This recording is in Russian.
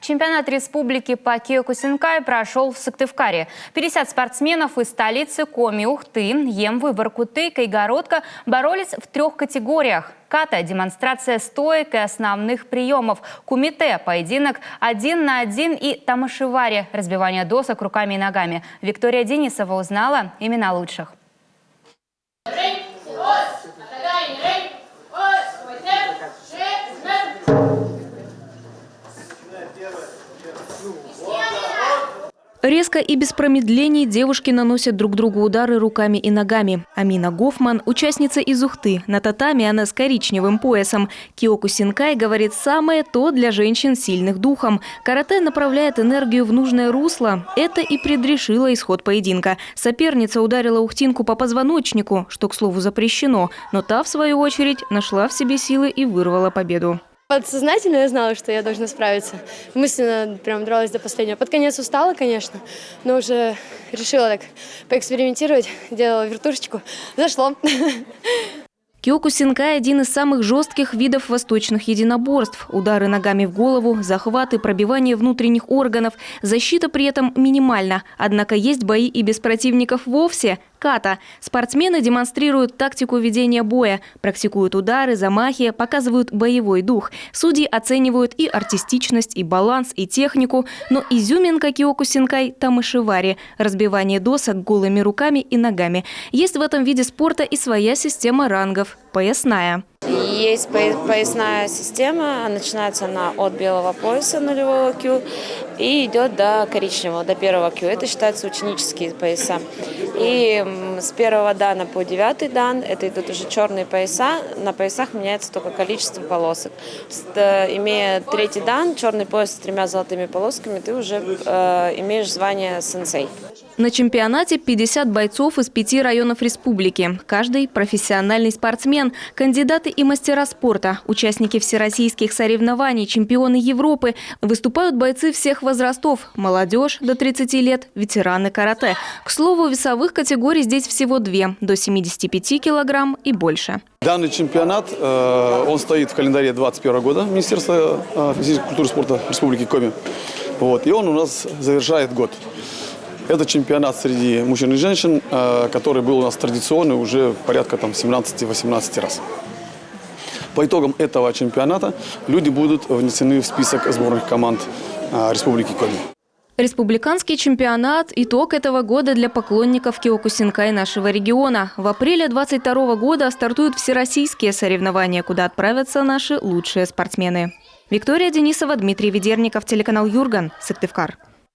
Чемпионат республики по киокусинкай прошел в Сыктывкаре. 50 спортсменов из столицы Коми, Ухты, Емвы, Воркуты, Кайгородка боролись в 3 категориях. Ката – демонстрация стоек и основных приемов. Кумите – поединок 1 на 1 и тамашивари – разбивание досок руками и ногами. Виктория Денисова узнала имена лучших. Резко и без промедлений девушки наносят друг другу удары руками и ногами. Амина Гофман – участница из Ухты. На татами она с коричневым поясом. Киокусинкай, говорит, самое то для женщин сильных духом. Карате направляет энергию в нужное русло. Это и предрешило исход поединка. Соперница ударила ухтинку по позвоночнику, что, к слову, запрещено. Но та, в свою очередь, нашла в себе силы и вырвала победу. Подсознательно я знала, что я должна справиться. Мысленно прям дралась до последнего. Под конец устала, конечно, но уже решила так поэкспериментировать. Делала вертушечку. Зашло. Киокусинкай – один из самых жестких видов восточных единоборств. Удары ногами в голову, захваты, пробивание внутренних органов. Защита при этом минимальна. Однако есть бои и без противников вовсе. Ката. Спортсмены демонстрируют тактику ведения боя, практикуют удары, замахи, показывают боевой дух. Судьи оценивают и артистичность, и баланс, и технику. Но изюминка киокусинкай – тамашивари – разбивание досок голыми руками и ногами. Есть в этом виде спорта и своя система рангов – поясная. Есть поясная система, начинается она от белого пояса нулевого кю и идет до коричневого, до 1 кю. Это считаются ученические пояса. И с 1 дана по 9 дан это идут уже черные пояса. На поясах меняется только количество полосок. Имея 3 дан, черный пояс с 3 золотыми полосками, ты уже имеешь звание сенсей. На чемпионате 50 бойцов из 5 районов республики. Каждый – профессиональный спортсмен, кандидаты и мастера спорта, участники всероссийских соревнований, чемпионы Европы. Выступают бойцы всех возрастов – молодежь до 30 лет, ветераны карате. К слову, весовых категорий здесь всего 2 – до 75 килограмм и больше. Данный чемпионат, он стоит в календаре 2021 года Министерства физической культуры и спорта Республики Коми. И он у нас завершает год. Это чемпионат среди мужчин и женщин, который был у нас традиционный уже порядка 17-18 раз. По итогам этого чемпионата люди будут внесены в список сборных команд Республики Коми. Республиканский чемпионат – итог этого года для поклонников киокусинкай нашего региона. В апреле 2022 года стартуют всероссийские соревнования, куда отправятся наши лучшие спортсмены. Виктория Денисова, Дмитрий Ведерников, телеканал Юрган, Сыктывкар.